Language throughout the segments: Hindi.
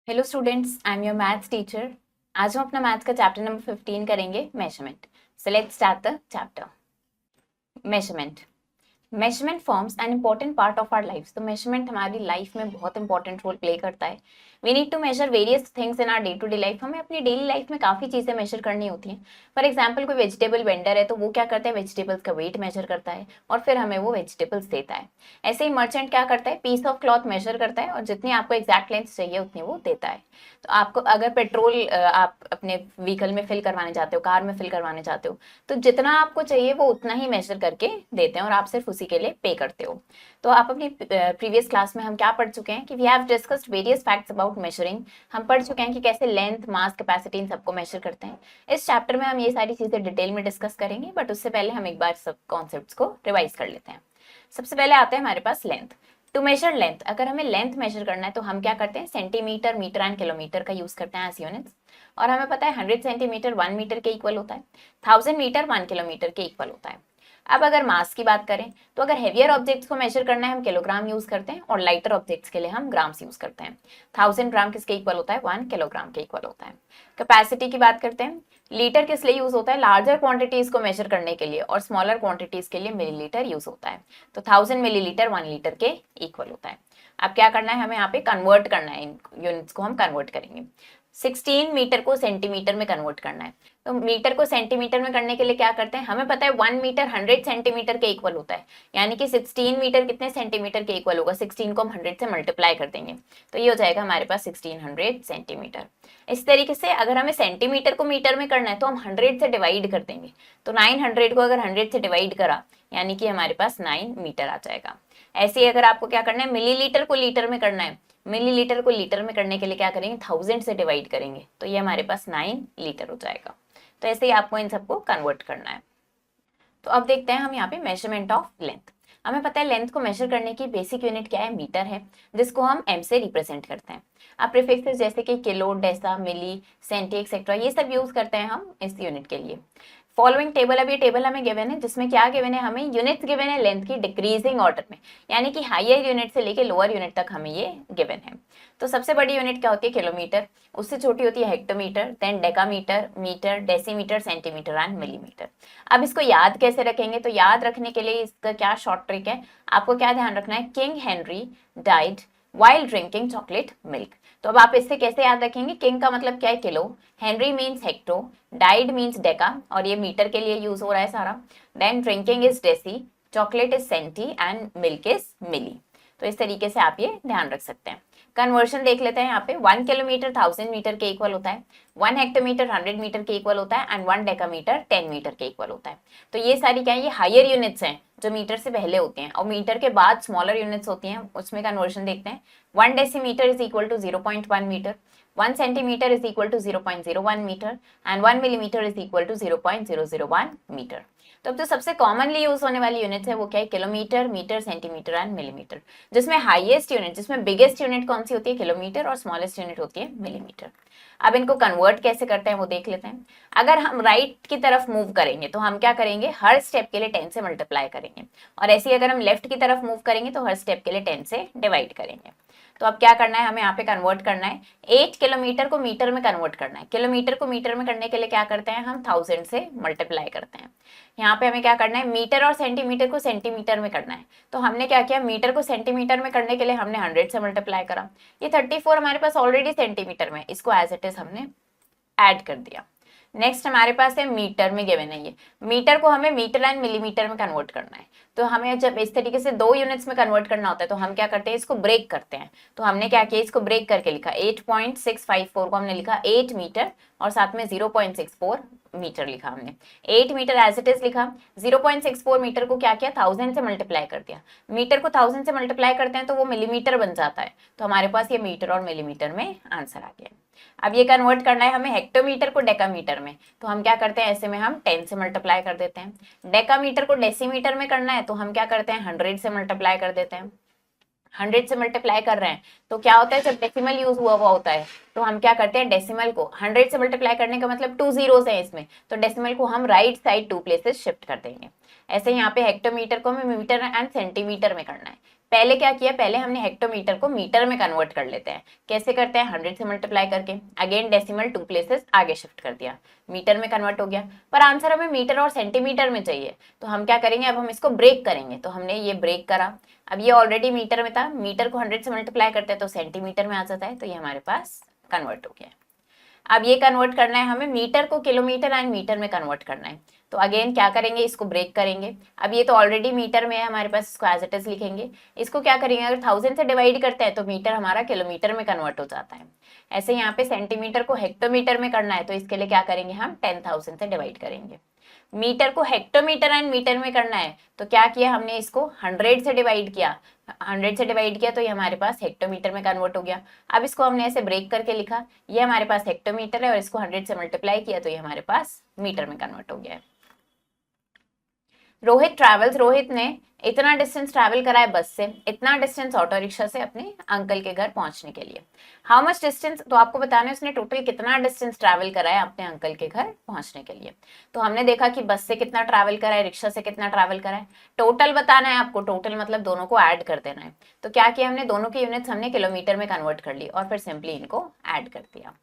Hello students, I am your maths teacher. आज हम अपना मैथ्स का चैप्टर नंबर 15 करेंगे, measurement. So let's start the chapter. Measurement. Measurement forms an important part of our life. तो मेजरमेंट हमारी लाइफ में बहुत इंपॉर्टेंट रोल प्ले करता है। We need to measure various things in our day to day life. हमें अपनी डेली लाइफ में काफ़ी चीज़ें मेजर करनी होती हैं। फॉर एग्जाम्पल, कोई वेजिटेबल वेंडर है तो वो क्या करता है, वेजिटेबल्स का वेट मेजर करता है और फिर हमें वो वेजिटेबल्स देता है। ऐसे ही मर्चेंट क्या करता है, पीस ऑफ क्लॉथ मेजर करता है और जितनी आपको एग्जैक्ट लेंथ चाहिए उतनी वो देता है। तो आपको अगर पेट्रोल आप अपने व्हीकल में फिल करवाने जाते हो, कार में फिल करवाने जाते हो, तो जितना आपको चाहिए वो उतना ही मेजर करके देते हैं और आप सिर्फ उसी के लिए पे करते हो। तो आप अपनी प्रीवियस क्लास में हम क्या पढ़ चुके हैं कि we have discussed various facts about measuring. हम पढ़ चुके हैं कि कैसे लेंथ, मास, कैपेसिटी इन सबको मेजर करते हैं। इस चैप्टर में हम ये सारी चीजें डिटेल में डिस्कस करेंगे, बट उससे पहले हम एक बार सब कॉन्सेप्ट्स को रिवाइज कर लेते हैं। सबसे पहले आते हैं हमारे पास लेंथ। टू मेजर लेंथ, अगर हमें लेंथ मेजर करना है तो हम क्या करते हैं, सेंटीमीटर, मीटर एंड किलोमीटर का यूज करते हैं एज यूनिट्स। और हमें पता है 100 सेंटीमीटर 1 मीटर के इक्वल होता है, 1000 मीटर 1 किलोमीटर के इक्वल होता है। अब अगर मास की बात करें तो अगर हेवियर ऑब्जेक्ट्स को मेजर करना है हम किलोग्राम यूज करते हैं और लाइटर ऑब्जेक्ट्स के लिए हम ग्राम्स यूज करते हैं। 1000 ग्राम किसके इक्वल होता है, 1 किलोग्राम के इक्वल होता है। कैपेसिटी की बात करते हैं, लीटर किस लिए यूज होता है, लार्जर क्वांटिटीज को मेजर करने के लिए, और स्मॉलर क्वांटिटीज के लिए मिलीलीटर यूज होता है। तो 1000 मिलीलीटर 1 लीटर के इक्वल होता है। अब क्या करना है, हमें यहाँ पे कन्वर्ट करना है, इन यूनिट्स को हम कन्वर्ट करेंगे। 16 मीटर को सेंटीमीटर में कन्वर्ट करना है। तो मीटर को सेंटीमीटर में करने के लिए क्या करते हैं, हमें पता है 1 मीटर 100 सेंटीमीटर के इक्वल होता है, यानी कि 16 मीटर कितने सेंटीमीटर के इक्वल होगा, 16 को हम 100 से मल्टीप्लाई कर देंगे तो ये हो जाएगा हमारे पास 1600 सेंटीमीटर। इस तरीके से अगर हमें सेंटीमीटर को मीटर में करना है तो हम 100 से डिवाइड कर देंगे। तो 900 को अगर 100 से डिवाइड करा यानी कि हमारे पास 9 मीटर आ जाएगा। ऐसे ही अगर आपको क्या करना है, मिलीलीटर को लीटर में करना है, मिलीलीटर को लीटर में करने के लिए क्या करेंगे, 1000 से डिवाइड करेंगे तो ये हमारे पास 9 लीटर हो जाएगा। तो ऐसे ही आपको इन सबको कन्वर्ट करना है। तो अब देखते हैं हम यहाँ पे मेजरमेंट ऑफ लेंथ। हमें पता है लेंथ को मेजर करने की बेसिक यूनिट क्या है, मीटर है, जिसको हम एम से रिप्रेजेंट करते हैं। अब प्रीफिक्सेस जैसे कि किलो, डेसा, मिली, सेंटी एक्सेट्रा ये सब यूज करते हैं हम इस यूनिट के लिए। फॉलोइंग टेबल, अब ये टेबल हमें गिवन है जिसमें क्या गिवन है, हमें यूनिट्स गिवन है लेंथ की डिक्रीजिंग ऑर्डर में, यानी कि हायर यूनिट से लेके लोअर यूनिट तक हमें ये गिवन है। तो सबसे बड़ी यूनिट क्या होती है, किलोमीटर। उससे छोटी होती है hectometre, then decametre, metre, decimetre, centimetre and millimetre. अब इसको याद कैसे रखेंगे, तो याद रखने के लिए इसका क्या शॉर्ट ट्रिक है, आपको क्या ध्यान रखना है, king Henry died while drinking chocolate milk. तो अब आप इससे कैसे याद रखेंगे, किंग का मतलब क्या है, kilo, Henry means hecto, died means Deka, और ये मीटर के लिए यूज हो रहा है सारा, then drinking is Daisy, chocolate is Senti and milk is Milly. तो इस तरीके से आप ये ध्यान रख सकते हैं। कन्वर्शन देख लेते हैं यहाँ पे, 1 किलोमीटर 1000 मीटर के इक्वल होता है, 1 हेक्टोमीटर 100 मीटर के इक्वल होता है एंड 1 डेकामीटर 10 मीटर के इक्वल होता है। तो ये सारी क्या है, ये हायर यूनिट्स हैं जो मीटर से पहले होती हैं, और मीटर के बाद स्मॉलर यूनिट्स होती हैं, उसमें कन्वर्शन देखते हैं। 1 decimetre is equal to 0.1 metre, 1 centimetre is equal to 0.01 metre and 1 millimetre is equal to 0.001 metre. तो अब जो सबसे कॉमनली यूज होने वाली यूनिट्स है वो क्या है, kilometre, metre, centimetre and millimetre, जिसमें हाईएस्ट यूनिट, जिसमें बिगेस्ट यूनिट कौन सी होती है, किलोमीटर, और स्मॉलेस्ट यूनिट होती है मिलीमीटर। अब इनको कन्वर्ट कैसे करते हैं वो देख लेते हैं। अगर हम राइट की तरफ मूव करेंगे तो हम क्या करेंगे, हर स्टेप के लिए 10 से मल्टीप्लाई करेंगे, और ऐसे ही अगर हम लेफ्ट की तरफ मूव करेंगे तो हर स्टेप के लिए 10 से डिवाइड करेंगे। तो अब क्या करना है, हमें यहाँ पे कन्वर्ट करना है, 8 किलोमीटर को मीटर में कन्वर्ट करना है। किलोमीटर को मीटर में करने के लिए क्या करते हैं, हम 1000 से मल्टीप्लाई करते हैं। यहाँ पे हमें क्या करना है, मीटर और सेंटीमीटर को सेंटीमीटर में करना है। तो हमने क्या किया, मीटर को सेंटीमीटर में करने के लिए हमने 100 से मल्टीप्लाई करा। ये 34 हमारे पास ऑलरेडी सेंटीमीटर में, इसको एज इट इज हमने ऐड कर दिया। नेक्स्ट हमारे पास है मीटर में गिवन है, ये मीटर को हमें मीटर एंड मिलीमीटर में कन्वर्ट करना है। तो हमें जब इस तरीके से दो यूनिट्स में कन्वर्ट करना होता है तो हम क्या करते हैं, इसको ब्रेक करते हैं। तो हमने क्या किया, इसको ब्रेक करके लिखा, 8.654 को हमने लिखा 8 मीटर और साथ में 0.64 मीटर लिखा हमने। 8 मीटर एज इट इज लिखा, 0.64 मीटर को क्या किया, 1000 से मल्टीप्लाई कर दिया। मीटर को 1000 से मल्टीप्लाई करते हैं तो वो मिलीमीटर बन जाता है। तो हमारे पास ये मीटर और मिलीमीटर में आंसर आ गया। अब ये कन्वर्ट करना है हमें हेक्टोमीटर को डेकामीटर में, तो हम क्या करते हैं, ऐसे में हम 10 से मल्टीप्लाई कर देते हैं। डेकामीटर को डेसीमीटर में करना है तो हम क्या करते हैं, 100 से मल्टीप्लाई कर देते हैं। 100 से मल्टीप्लाई कर रहे हैं तो क्या होता है, जब डेसिमल यूज हुआ होता है तो हम क्या करते हैं, डेसिमल को 100 से मल्टीप्लाई करने का मतलब 2 जीरोस है इसमें, तो डेसिमल को हम राइट साइड 2 प्लेसेस शिफ्ट कर देंगे। ऐसे यहाँ पे हेक्टोमीटर को हमें मीटर एंड सेंटीमीटर में करना है। पहले क्या किया, पहले हमने हेक्टोमीटर को मीटर में कन्वर्ट कर लेते हैं। कैसे करते हैं, 100 से मल्टीप्लाई करके, अगेन डेसिमल 2 प्लेसेस आगे शिफ्ट कर दिया, मीटर में कन्वर्ट हो गया। पर आंसर हमें मीटर और सेंटीमीटर में चाहिए, तो हम क्या करेंगे, अब हम इसको ब्रेक करेंगे। तो हमने ये ब्रेक करा, अब ये ऑलरेडी मीटर में था, मीटर को 100 से मल्टीप्लाई करते हैं तो सेंटीमीटर में आ जाता है, तो ये हमारे पास कन्वर्ट हो गया। अब ये कन्वर्ट करना है हमें, मीटर को किलोमीटर एंड मीटर में कन्वर्ट करना है। तो अगेन क्या करेंगे, इसको ब्रेक करेंगे। अब ये तो ऑलरेडी मीटर में है हमारे पास, इसको एज इट इज लिखेंगे। इसको क्या करेंगे, अगर 1000 से डिवाइड करते हैं तो मीटर हमारा किलोमीटर में कन्वर्ट हो जाता है। ऐसे यहाँ पे सेंटीमीटर को हेक्टोमीटर में करना है, तो इसके लिए क्या करेंगे, हम 10,000 से डिवाइड करेंगे। मीटर को हेक्टोमीटर एंड मीटर में करना है, तो क्या किया हमने, इसको 100 से डिवाइड किया, 100 से डिवाइड किया तो ये हमारे पास हेक्टोमीटर में कन्वर्ट हो गया। अब इसको हमने ऐसे ब्रेक करके लिखा, ये हमारे पास हेक्टोमीटर है और इसको 100 से मल्टीप्लाई किया तो ये हमारे पास मीटर में कन्वर्ट हो गया है। रोहित ट्रैवल्स, रोहित ने इतना डिस्टेंस ट्रैवल करा है बस से, इतना डिस्टेंस ऑटो रिक्शा से अपने अंकल के घर पहुंचने के लिए। हाउ मच डिस्टेंस, तो आपको बताना है उसने टोटल कितना डिस्टेंस ट्रैवल करा है अपने अंकल के घर पहुंचने के लिए। तो हमने देखा कि बस से कितना ट्रैवल करा है, रिक्शा से कितना ट्रैवल करा है, टोटल बताना है आपको, टोटल मतलब दोनों को ऐड कर देना है। तो क्या किया हमने, दोनों की यूनिट्स हमने किलोमीटर में कन्वर्ट कर ली और फिर सिंपली इनको ऐड कर दिया।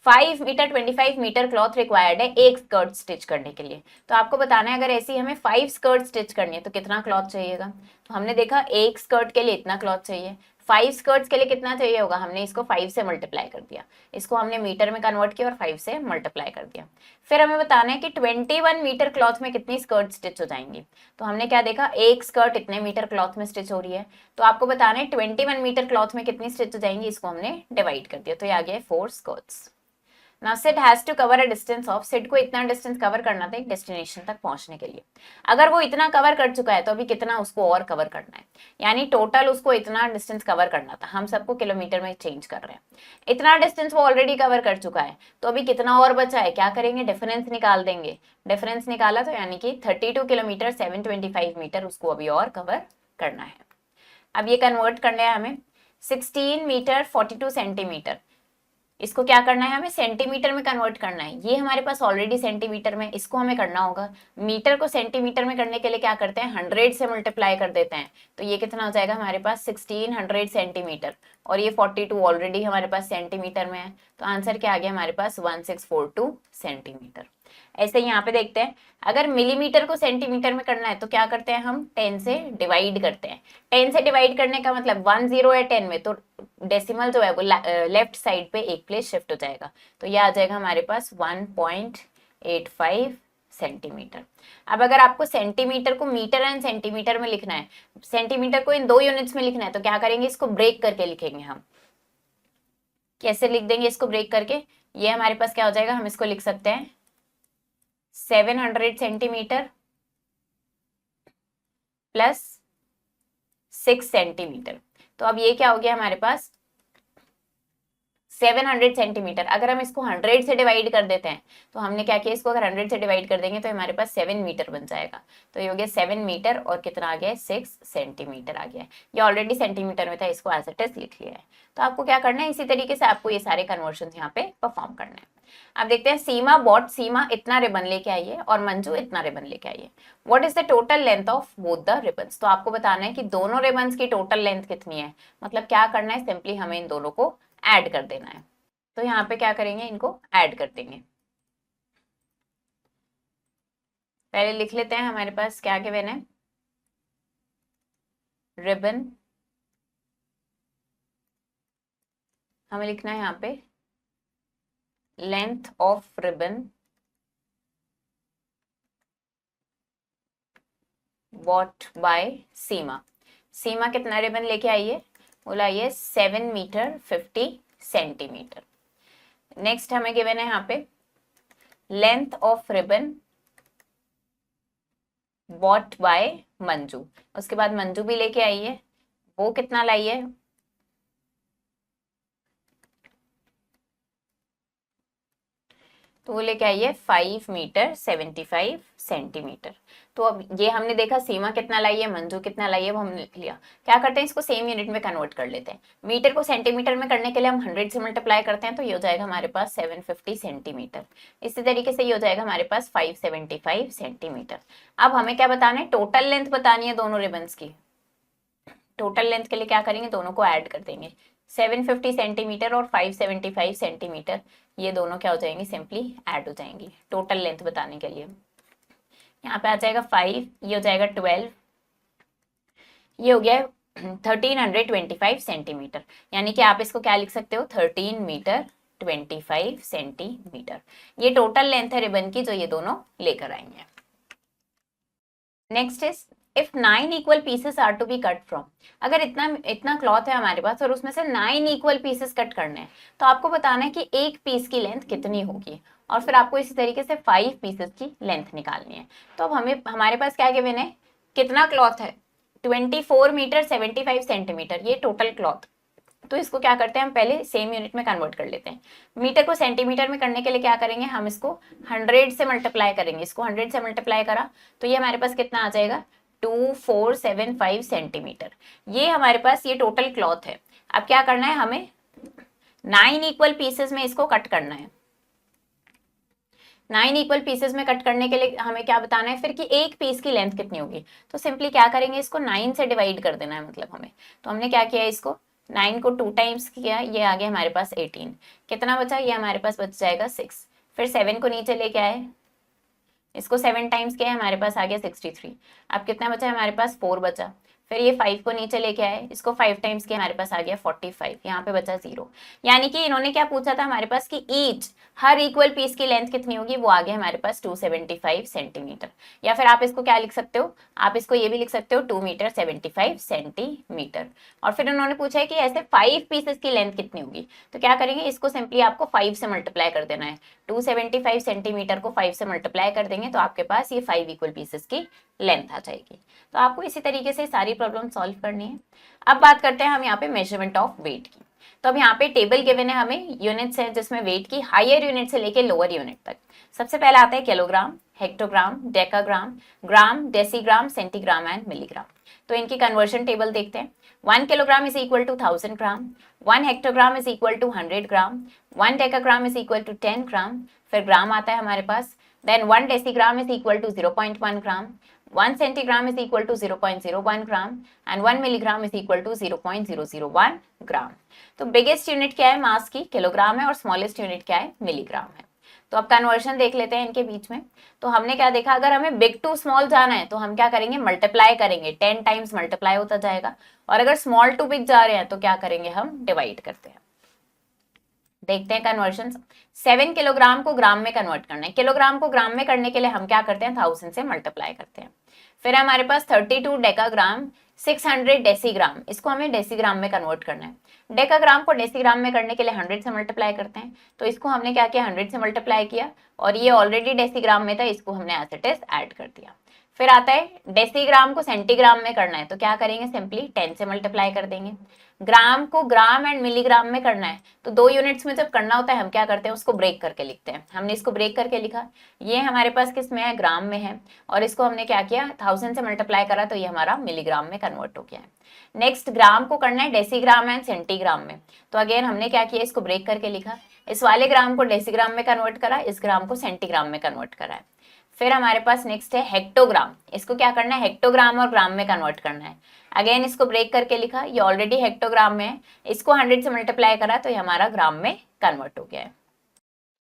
5 मीटर 25 मीटर क्लॉथ रिक्वायर्ड है एक स्कर्ट स्टिच करने के लिए। तो आपको बताना है अगर ऐसी हमें 5 स्कर्ट स्टिच करनी है तो कितना क्लॉथ चाहिएगा। तो हमने देखा एक स्कर्ट के लिए इतना क्लॉथ चाहिए, 5 स्कर्ट्स के लिए कितना चाहिए होगा, हमने इसको 5 से मल्टीप्लाई कर दिया, इसको हमने मीटर में कन्वर्ट किया और 5 से मल्टीप्लाई कर दिया। फिर हमें बताना है कि 21 मीटर क्लॉथ में कितनी स्कर्ट स्टिच हो जाएंगी। तो हमने क्या देखा, एक स्कर्ट इतने मीटर क्लॉथ में स्टिच हो रही है, तो आपको बताना है 21 मीटर क्लॉथ में कितनी स्टिच हो जाएंगी, इसको हमने डिवाइड कर दिया, तो ये आ गया 4 skirts. Now Sid has to cover a distance of, Sid को इतना डिस्टेंस कवर करना था एक डेस्टिनेशन तक पहुंचने के लिए। अगर वो इतना कवर कर चुका है तो अभी कितना उसको और कवर करना है, यानी टोटल उसको इतना डिस्टेंस कवर करना था, हम सबको किलोमीटर में चेंज कर रहे हैं। इतना डिस्टेंस वो ऑलरेडी कवर कर चुका है, तो अभी कितना और बचा है, क्या करेंगे, डिफरेंस निकाल देंगे। डिफरेंस निकाला तो यानी कि 32 किलोमीटर 725 मीटर उसको अभी और कवर करना है। अब ये कन्वर्ट करना है हमें 16 मीटर 42 सेंटीमीटर, इसको क्या करना है, हमें सेंटीमीटर में कन्वर्ट करना है। ये हमारे पास ऑलरेडी सेंटीमीटर में, इसको हमें करना होगा। मीटर को सेंटीमीटर में करने के लिए क्या करते हैं, 100 से मल्टीप्लाई कर देते हैं, तो ये कितना हो जाएगा हमारे पास 1600 सेंटीमीटर, और ये 42 ऑलरेडी हमारे पास सेंटीमीटर में है, तो आंसर क्या आ गया हमारे पास 1642 सेंटीमीटर। ऐसे यहाँ पे देखते हैं, अगर मिलीमीटर को सेंटीमीटर में करना है तो क्या करते हैं, हम 10 से डिवाइड करते हैं। 10 से डिवाइड करने का मतलब 1 0 है 10 में, तो डेसिमल जो है वो लेफ्ट साइड पे एक प्लेस शिफ्ट हो जाएगा, तो ये आ जाएगा हमारे पास 1.85 सेंटीमीटर। अब अगर आपको सेंटीमीटर को मीटर एंड सेंटीमीटर में लिखना है, सेंटीमीटर को इन दो यूनिट्स में लिखना है, तो क्या करेंगे, इसको ब्रेक करके लिखेंगे हम। कैसे लिख देंगे इसको ब्रेक करके, ये हमारे पास क्या हो जाएगा, हम इसको लिख सकते हैं 700 सेंटीमीटर प्लस 6 सेंटीमीटर। तो अब ये क्या हो गया हमारे पास 700 सेंटीमीटर। अगर हम इसको 100 से डिवाइड कर देते हैं, तो हमने क्या किया, इसको अगर 100 से डिवाइड कर देंगे तो हमारे पास 7 मीटर बन जाएगा। तो ये हो गया 7 मीटर और कितना आ गया, 6 सेंटीमीटर आ गया। ये ऑलरेडी सेंटीमीटर में था, इसको एज इट इज लिख लिया है। तो आपको क्या करना है, इसी तरीके से आपको ये सारे कन्वर्शन यहाँ पे परफॉर्म करना है। अब देखते हैं, सीमा बॉट, सीमा इतना रिबन लेके आई है और मंजू इतना रिबन लेके आई है। What is the total length of both the ribbons, तो आपको बताना है कि दोनों रिबन्स की टोटल लेंथ कितनी है। मतलब क्या करना है, सिंपली हमें इन दोनों को ऐड कर देना है। तो यहाँ पे क्या करेंगे, इनको ऐड कर देंगे। पहले लिख लेते हैं, हमारे पास क्या गिवन है, रिबन, हमें लिखना है यहाँ पे length of ribbon bought by Seema. Seema कितना रिबन लेके आई है, बोला ये 7 मीटर 50 सेंटीमीटर। नेक्स्ट हमें गिवन है यहाँ पे length of ribbon bought by Manju. उसके बाद मंजू भी लेके आई है, वो कितना लाई है, तो वो लेके आई है 5 मीटर 75 सेंटीमीटर। तो अब ये हमने देखा सीमा कितना लाई है, मंजू कितना लाई है, वो हमने लिख लिया। क्या करते हैं, इसको सेम यूनिट में कन्वर्ट कर लेते हैं। मीटर को सेंटीमीटर में करने के लिए हम 100 से मल्टीप्लाई करते हैं, तो ये हो जाएगा हमारे पास 750 सेंटीमीटर। इसी तरीके से ये हो जाएगा हमारे पास 575 सेंटीमीटर। अब हमें क्या बताना है, टोटल लेंथ बतानी है दोनों रिबन्स की। टोटल लेंथ के लिए क्या करेंगे, दोनों को ऐड कर देंगे। 750 सेंटीमीटर और 575 सेंटीमीटर, ये दोनों क्या हो जाएंगे, सिंपली ऐड हो जाएंगी टोटल लेंथ बताने के लिए। यहाँ पे आ जाएगा 5, ये हो जाएगा 12, ये हो गया 1325 सेंटीमीटर, यानी कि आप इसको क्या लिख सकते हो, 13 मीटर 25 सेंटीमीटर। ये टोटल लेंथ है रिबन की जो ये दोनों लेकर आएंगे। Next is if 9 equal pieces are to be cut from, अगर इतना इतना क्लॉथ है हमारे पास और उसमें से 9 इक्वल पीसेस कट करने हैं, तो आपको बताना है कि एक पीस की लेंथ कितनी होगी, और फिर आपको इसी तरीके से 5 पीसेस की लेंथ निकालनी है। तो अब हमारे पास क्या गिवन है, कितना क्लॉथ है, 24 मीटर 75 सेंटीमीटर, ये टोटल क्लॉथ। तो इसको क्या करते हैं, हम पहले सेम यूनिट में कन्वर्ट कर लेते हैं। मीटर को सेंटीमीटर में करने के लिए क्या करेंगे, हम इसको 100 से मल्टीप्लाई करेंगे। इसको 100 से मल्टीप्लाई करा तो ये हमारे पास कितना आ जाएगा, 2475 सेंटीमीटर। ये हमारे पास ये टोटल क्लॉथ है। अब क्या करना है, हमें 9 इक्वल पीसेस में इसको कट करना है। 9 इक्वल पीसेस में कट करने के लिए हमें क्या बताना है फिर कि एक पीस की लेंथ कितनी होगी। तो सिंपली क्या करेंगे, इसको 9 से डिवाइड कर देना है, मतलब हमें। तो हमने क्या किया, इसको 9 को 2 टाइम्स किया, ये आ गया हमारे पास 18। कितना बचा, ये हमारे पास बच जाएगा 6। फिर 7 को नीचे लेके आए, इसको 7 टाइम्स किया, हमारे पास आ गया 63। अब कितना बचा, हमारे पास 4 बचा। फिर ये 5 को नीचे लेके आए, इसको 5 टाइम्स किया, हमारे पास आ गया 45। यहाँ पे बचा 0। यानी कि इन्होंने क्या पूछा था हमारे पास कि ईच हर इक्वल पीस की लेंथ कितनी होगी, वो आ गया हमारे पास 275 सेंटीमीटर। या फिर आप इसको क्या लिख सकते हो, आप इसको ये भी लिख सकते हो 2 मीटर 75 सेंटीमीटर। और फिर उन्होंने पूछा है कि ऐसे 5 पीसेस की लेंथ कितनी होगी। तो क्या करेंगे, इसको सिंपली आपको 5 से मल्टीप्लाई कर देना है। 275 सेंटीमीटर को 5 से मल्टीप्लाई कर देंगे तो आपके पास ये 5 इक्वल पीसेस की लेंथ आ जाएगी। तो आपको इसी तरीके से सारी प्रॉब्लम सॉल्व करनी है। अब बात करते हैं हम यहाँ पे मेजरमेंट ऑफ वेट की। तो अब यहाँ पे टेबल गिवन है हमें, यूनिट्स है जिसमें वेट की हायर यूनिट से लेके लोअर यूनिट तक। सबसे पहले आता है kilogram, hectogram, decagram, gram, decigram, centigram and milligram. तो इनकी कन्वर्शन टेबल देखते हैं। 1 kilogram is equal to 1000 gram, 1 hectogram is equal to 100 gram, 1 decagram is equal to 10 gram. फिर ग्राम आता है हमारे पास, then 1 decigram is equal to 0.1 gram, 1 centigram is equal to 0.01 gram and 1 milligram is equal to 0.001 ग्राम। तो बिगेस्ट यूनिट क्या है मास की, किलोग्राम है, और स्मॉलेस्ट यूनिट क्या है, मिलीग्राम है। तो अब कन्वर्शन देख लेते हैं इनके बीच में। तो हमने क्या देखा, अगर हमें बिग टू स्मॉल जाना है तो हम क्या करेंगे, मल्टीप्लाई करेंगे, 10 टाइम्स मल्टीप्लाई होता जाएगा। और अगर स्मॉल टू बिग जा रहे हैं तो क्या करेंगे, हम डिवाइड करते हैं। देखते हैं कन्वर्शन। 7 किलोग्राम को ग्राम में कन्वर्ट करना है। किलोग्राम को ग्राम में करने के लिए हम क्या करते हैं, 1000 से मल्टीप्लाई करते हैं। फिर हमारे पास 32 डेकाग्राम, 600 डेसीग्राम, इसको हमें डेसीग्राम में कन्वर्ट करना है। डेकाग्राम को डेसीग्राम में करने के लिए 100 से मल्टीप्लाई करते हैं। तो इसको हमने क्या किया, 100 से मल्टीप्लाई किया, और ये ऑलरेडी डेसीग्राम में था, इसको हमने एज इट इज ऐड कर दिया। फिर आता है डेसीग्राम को सेंटीग्राम में करना है, तो क्या करेंगे, सिंपली 10 से मल्टीप्लाई कर देंगे। ग्राम को ग्राम एंड मिलीग्राम में करना है, तो 2 यूनिट्स में जब करना होता है हम क्या करते हैं, उसको ब्रेक करके लिखते हैं। हमने इसको ब्रेक करके लिखा, ये हमारे पास किस में है, ग्राम में है, और इसको हमने क्या किया, 1000 से मल्टीप्लाई करा तो ये हमारा मिलीग्राम में कन्वर्ट हो गया है। नेक्स्ट ग्राम को करना है डेसीग्राम एंड सेंटीग्राम में, तो अगेन हमने क्या किया, इसको ब्रेक करके लिखा, इस वाले ग्राम को डेसीग्राम में कन्वर्ट करा, इस ग्राम को सेंटीग्राम में कन्वर्ट करा है। फिर हमारे पास नेक्स्ट है हेक्टोग्राम, इसको क्या करना है, हेक्टोग्राम और ग्राम में कन्वर्ट करना है। अगेन इसको ब्रेक करके लिखा, ये ऑलरेडी हेक्टोग्राम में है, इसको 100 से मल्टीप्लाई करा तो ये हमारा ग्राम में कन्वर्ट हो गया है।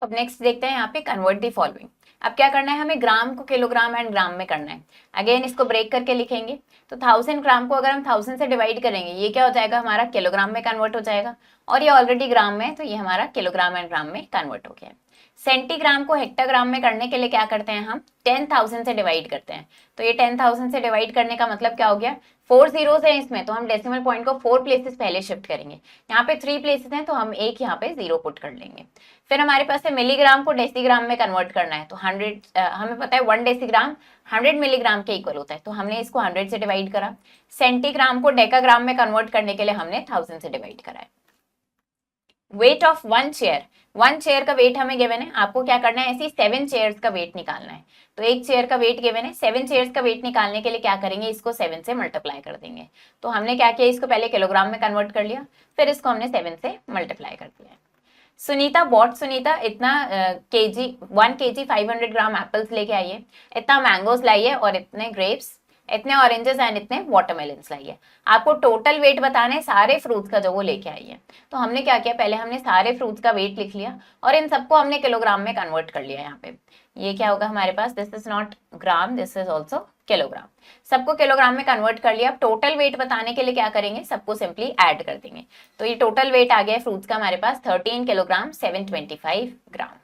अब नेक्स्ट देखते हैं यहाँ पे कन्वर्ट दी फॉलोइंग। अब क्या करना है, हमें ग्राम को किलोग्राम एंड ग्राम में करना है। अगेन इसको ब्रेक करके लिखेंगे, तो 1000 ग्राम को अगर हम 1000 से डिवाइड करेंगे, ये क्या हो जाएगा, हमारा किलोग्राम में कन्वर्ट हो जाएगा, और ये ऑलरेडी ग्राम में है तो ये हमारा किलोग्राम एंड ग्राम में कन्वर्ट हो गया है। सेंटीग्राम को हेक्टाग्राम में करने के लिए क्या करते हैं, हम 10,000 से डिवाइड करते हैं। तो ये 10,000 से डिवाइड करने का मतलब क्या हो गया, 4 zeros है इसमें, तो हम डेसिमल पॉइंट को 4 प्लेसेस पहले शिफ्ट करेंगे। यहाँ पे 3 प्लेसेस हैं तो हम एक यहाँ पे 0 पुट कर लेंगे। फिर हमारे पास है मिलीग्राम को डेसीग्राम में कन्वर्ट करना है, तो 100 हमें पता है 1 डेसीग्राम 100 मिलीग्राम के इक्वल होता है, तो हमने इसको 100 से डिवाइड करा। सेंटीग्राम को डेकाग्राम में कन्वर्ट करने के लिए हमने 1000 से डिवाइड करा है। वेट ऑफ 1 चेयर, 1 चेयर का वेट हमें गिवन है, आपको क्या करना है, ऐसी 7 चेयर्स का वेट निकालना है। तो एक चेयर का वेट गिवन है, 7 चेयर्स का वेट निकालने के लिए क्या करेंगे, इसको 7 से मल्टीप्लाई कर देंगे। तो हमने क्या किया, इसको पहले किलोग्राम में कन्वर्ट कर लिया, फिर इसको हमने 7 से मल्टीप्लाई कर दिया। सुनीता इतना 1 kg 500 ग्राम एप्पल्स लेके आई है, इतना मैंगोज लाई है और इतने ग्रेप्स इतने ऑरेंजेस एंड इतने वाटरमेलन्स लाई है। आपको टोटल वेट बताना है सारे फ्रूट्स का जो वो लेके आई है। तो हमने क्या किया, पहले हमने सारे फ्रूट्स का वेट लिख लिया और इन सबको हमने किलोग्राम में कन्वर्ट कर लिया। यहाँ पे ये क्या होगा हमारे पास, this is not gram, this is also kilogram. सबको किलोग्राम में कन्वर्ट कर लिया। अब टोटल वेट बताने के लिए क्या करेंगे, सबको सिंपली ऐड कर देंगे। तो ये टोटल वेट आ गया फ्रूट्स का हमारे पास 13 किलोग्राम 725 ग्राम।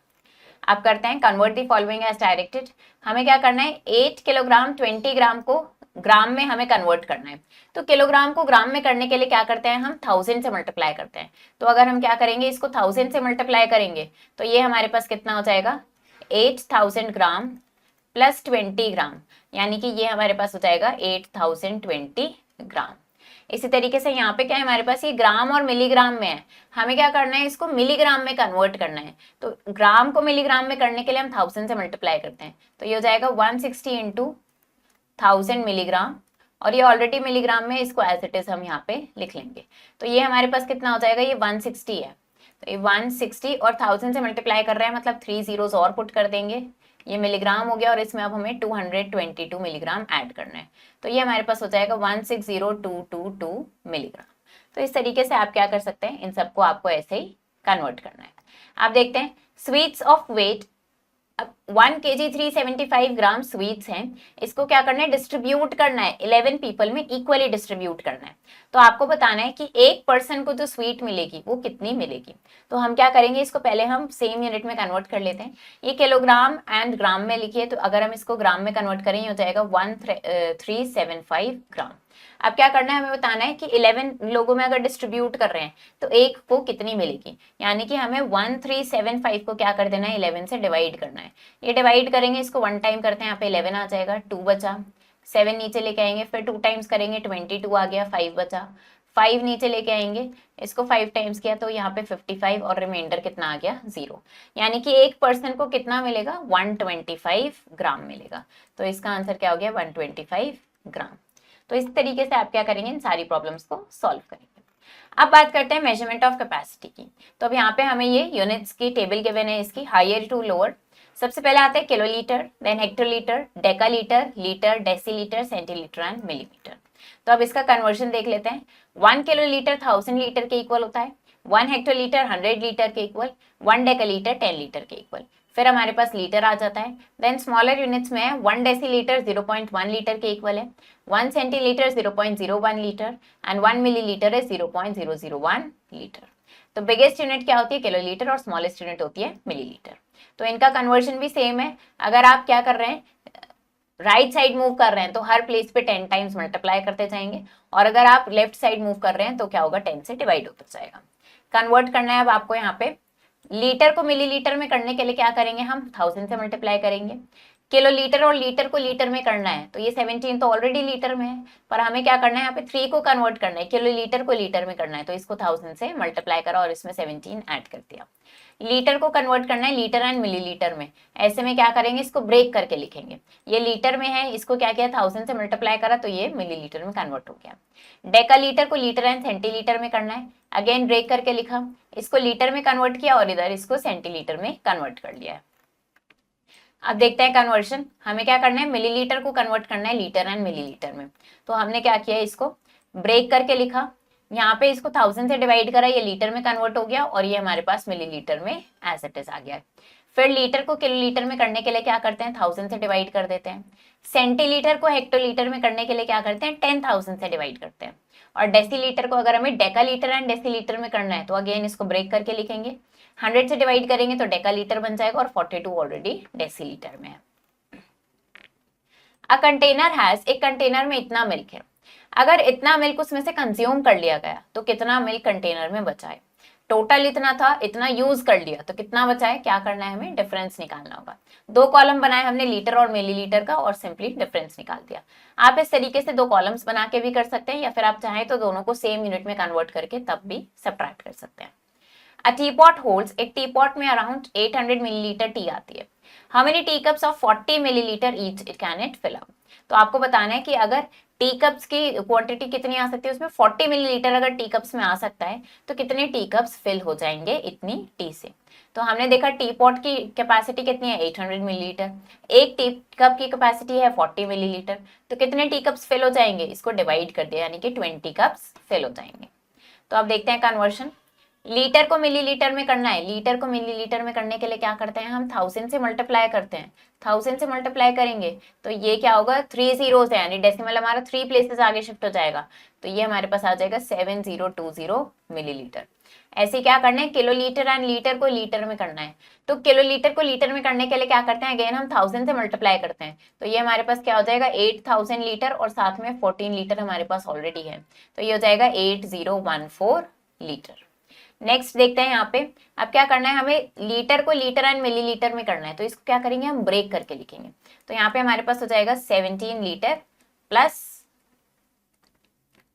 अब करते हैं convert the following as directed. हमें क्या करना है, 8 किलोग्राम 20 ग्राम को ग्राम में हमें कन्वर्ट करना है। तो किलोग्राम को ग्राम में करने के लिए क्या करते हैं, हम 1000 से मल्टीप्लाई करते हैं। तो अगर हम क्या करेंगे, इसको 1000 से मल्टीप्लाई करेंगे तो ये हमारे पास कितना हो जाएगा, 8000 ग्राम प्लस 20 ग्राम, यानी कि ये हमारे पास हो जाएगा 8020 ग्राम। इसी तरीके से यहाँ पे क्या है हमारे पास, ये ग्राम और मिलीग्राम में है, हमें क्या करना है, इसको मिलीग्राम में कन्वर्ट करना है। तो ग्राम को मिलीग्राम में करने के लिए हम 1000 से मल्टीप्लाई करते हैं। तो ये हो जाएगा 160 इंटू 1000 मिलीग्राम, और ये ऑलरेडी मिलीग्राम में, इसको एज इट इज हम यहाँ पे लिख लेंगे। तो ये हमारे पास कितना हो जाएगा, ये 160 है। तो ये 160 और 1000 से मल्टीप्लाई कर रहे हैं, मतलब 3 zeros और पुट कर देंगे, ये मिलीग्राम हो गया, और इसमें अब हमें 222 मिलीग्राम ऐड करना है। तो ये हमारे पास हो जाएगा 160222 मिलीग्राम। तो इस तरीके से आप क्या कर सकते हैं, इन सबको आपको ऐसे ही कन्वर्ट करना है। आप देखते हैं स्वीट्स ऑफ वेट, अब 1 kg 375 ग्राम स्वीट्स हैं, इसको क्या करना है, डिस्ट्रीब्यूट करना है 11 पीपल में, इक्वली डिस्ट्रीब्यूट करना है। तो आपको बताना है कि एक पर्सन को जो स्वीट मिलेगी वो कितनी मिलेगी। तो हम क्या करेंगे, इसको पहले हम सेम यूनिट में कन्वर्ट कर लेते हैं। ये किलोग्राम एंड ग्राम में लिखिए, तो अगर हम इसको ग्राम में कन्वर्ट करें, हो जाएगा 1375 ग्राम। अब क्या करना है, हमें बताना है कि 11 लोगों में अगर डिस्ट्रीब्यूट कर रहे हैं तो एक को कितनी मिलेगी, यानी कि हमें 1375 को क्या कर देना है, 11 से डिवाइड करना है। ये डिवाइड करेंगे, इसको 1 टाइम करते हैं, यहाँ पे 11 आ जाएगा, 2 बचा, 7 नीचे लेके आएंगे, फिर 2 टाइम्स करेंगे, 22 आ गया, 5 बचा, 5 नीचे लेके आएंगे, इसको 5 टाइम्स किया तो यहाँ पे 55, और रिमाइंडर कितना आ गया, 0। यानी कि एक पर्सन को कितना मिलेगा, 125 ग्राम मिलेगा। तो इसका आंसर क्या हो गया, 125 ग्राम। तो इस तरीके से आप क्या करेंगे, इन सारी प्रॉब्लम्स को सॉल्व करेंगे। अब बात करते हैं मेजरमेंट ऑफ कैपेसिटी की। तो अब यहाँ पे हमें ये यूनिट्स की टेबल गिवन है, इसकी हायर टू लोअर। सबसे पहले आते हैं kilolitre, then hectolitre, decalitre, litre, decilitre, centilitre and millimetre. तो अब इसका कन्वर्जन देख लेते हैं। 1 किलोलीटर 1000 लीटर के इक्वल होता है, 1 हेक्टोलीटर 100 लीटर के इक्वल, 1 डेकालीटर 10 लीटर के इक्वल। फिर हमारे पास लीटर आ जाता है। देन स्मॉलर यूनिट्स में है, 1 डेसीलीटर 0.1 लीटर के इक्वल है, 1 सेंटीलीटर 0.01 लीटर एंड 1 मिलीलीटर है 0.001 लीटर। तो बिगेस्ट यूनिट क्या होती है, किलोलीटर, और स्मॉलेस्ट यूनिट होती है मिलीलीटर। तो इनका कन्वर्जन भी सेम है। अगर आप क्या कर रहे हैं, राइट साइड मूव कर रहे हैं तो हर प्लेस पे 10 टाइम्स मल्टीप्लाई करते जाएंगे, और अगर आप लेफ्ट साइड मूव कर रहे हैं तो क्या होगा, 10 से डिवाइड होता जाएगा। कन्वर्ट करना है अब आपको यहाँ पे, लीटर को मिलीलीटर में करने के लिए क्या करेंगे, हम 1000 से मल्टीप्लाई करेंगे। किलोलीटर और लीटर को लीटर में करना है, तो ये 17 तो ऑलरेडी लीटर में है, पर हमें क्या करना है, यहाँ पे 3 को कन्वर्ट करना है, किलोलीटर को लीटर में करना है, तो इसको 1000 से मल्टीप्लाई करा और इसमें 17 ऐड कर दिया। लीटर को कन्वर्ट करना है लीटर एंड मिलीलीटर में, ऐसे में क्या करेंगे, इसको ब्रेक करके लिखेंगे। ये लीटर में है, इसको क्या किया, 1000 से मल्टीप्लाई करा तो ये मिलीलीटर में कन्वर्ट हो गया। डेकालीटर को लीटर एंड सेंटीलीटर में करना है, अगेन ब्रेक करके लिखा, इसको लीटर में कन्वर्ट किया और इधर इसको सेंटीलीटर में कन्वर्ट कर लिया है। अब देखते हैं कन्वर्शन, हमें क्या करना है, मिलीलीटर को कन्वर्ट करना है लीटर एंड मिलीलीटर में। तो हमने क्या किया, इसको ब्रेक करके लिखा, यहाँ पे इसको 1000 से डिवाइड करा, ये लीटर में कन्वर्ट हो गया, और ये हमारे पास मिलीलीटर में एज इट इज आ गया। फिर लीटर को किलोलीटर में करने के लिए क्या करते हैं, 1000 से डिवाइड कर देते हैं। सेंटीलीटर को हेक्टोलीटर में करने के लिए क्या करते हैं, 10,000 से डिवाइड करते हैं। और डेसीलीटर को अगर हमें डेकालीटर एंड डेसीलीटर में करना है तो अगेन इसको ब्रेक करके लिखेंगे, 100 से डिवाइड करेंगे तो डेकालीटर बन जाएगा, और 42 ऑलरेडी डेसीलीटर में है। अ कंटेनर हैज, एक कंटेनर में इतना मिल्क है, अगर इतना मिल्क उसमें से कंज्यूम कर लिया गया तो कितना मिल्क कंटेनर में बचा है। टोटल इतना था, इतना यूज कर लिया तो कितना बचा है, क्या करना है, हमें डिफरेंस निकालना होगा। 2 कॉलम बनाए हमने लीटर और मिलीलीटर का, और सिंपली डिफरेंस निकाल दिया। आप इस तरीके से 2 कॉलम्स बना के भी कर सकते हैं, या फिर आप चाहें तो दोनों को सेम यूनिट में कन्वर्ट करके तब भी सबट्रैक्ट कर सकते हैं। अ टी पॉट होल्ड्स, एक टी पॉट में अराउंड 800 मिलीलीटर टी आती है। How many tea cups of 40 millilitre each it can it fill up. तो आपको बताना है कि अगर टी कप्स की क्वांटिटी कितनी आ सकती है, उसमें 40 मिलीलीटर अगर टी कप्स में आ सकता है तो कितने टी कप्स फिल हो जाएंगे इतनी टी से। तो हमने देखा टी पॉट की कैपेसिटी कितनी है 800 मिलीलीटर, एक टी कप की कैपेसिटी है 40 मिलीलीटर, तो कितने टी कप्स फिल हो जाएंगे, इसको डिवाइड कर दिया यानी कि 20 कप्स फिल हो जाएंगे। तो अब देखते हैं कन्वर्शन। लीटर को मिलीलीटर में करना है, लीटर को मिलीलीटर में करने के लिए क्या करते हैं हम 1000 से मल्टीप्लाई करते हैं, 1000 से मल्टीप्लाई करेंगे तो ये क्या होगा 3 जीरोस है यानी डेसिमल हमारा 3 प्लेसेस आगे शिफ्ट हो जाएगा, तो ये हमारे पास आ जाएगा 7020 मिलीलीटर। ऐसे क्या करना है किलो लीटर एंड लीटर को लीटर में करना है, तो किलो लीटर को लीटर में करने के लिए क्या करते हैं अगेन हम 1000 से मल्टीप्लाई करते हैं, तो ये हमारे पास क्या हो जाएगा 8000 लीटर और साथ में 14 लीटर हमारे पास ऑलरेडी है, तो ये हो जाएगा 8014 लीटर। नेक्स्ट देखते हैं यहाँ पे, अब क्या करना है हमें लीटर को लीटर एंड मिलीलीटर में करना है, तो इसको क्या करेंगे हम ब्रेक करके लिखेंगे, तो यहाँ पे हमारे पास हो जाएगा 17 लीटर प्लस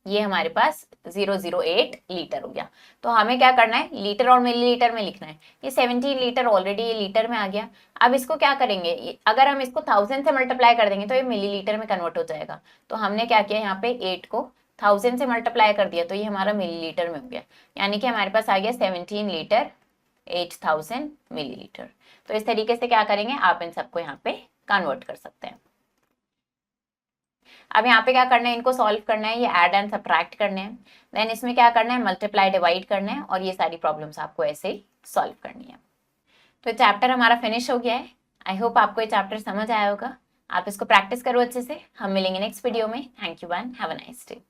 ये हमारे पास 008 लीटर हो गया। तो हमें क्या करना है लीटर और मिलीलीटर में लिखना है, ये 17 लीटर ऑलरेडी ये लीटर में आ गया। अब इसको क्या करेंगे, अगर हम इसको 1000 से मल्टीप्लाई कर देंगे तो ये मिलीलीटर में कन्वर्ट हो जाएगा, तो हमने क्या किया यहाँ पे 8 को 1000 से मल्टीप्लाई कर दिया तो ये हमारा मिलीलीटर में हो गया, यानी कि हमारे पास आ गया 17 लीटर 8000 मिलीलीटर। तो इस तरीके से क्या करेंगे आप इन सबको यहाँ पे कन्वर्ट कर सकते हैं। अब यहाँ पे क्या करना है इनको सॉल्व करना है, ये ऐड एंड सब्ट्रैक्ट करने हैं, देन इसमें क्या करना है मल्टीप्लाई डिवाइड करना है और ये सारी प्रॉब्लम्स आपको ऐसे ही सॉल्व करनी है। तो चैप्टर हमारा फिनिश हो गया है। आई होप आपको ये चैप्टर समझ आया होगा, आप इसको प्रैक्टिस करो अच्छे से। हम मिलेंगे नेक्स्ट वीडियो में। Thank you and have a nice day.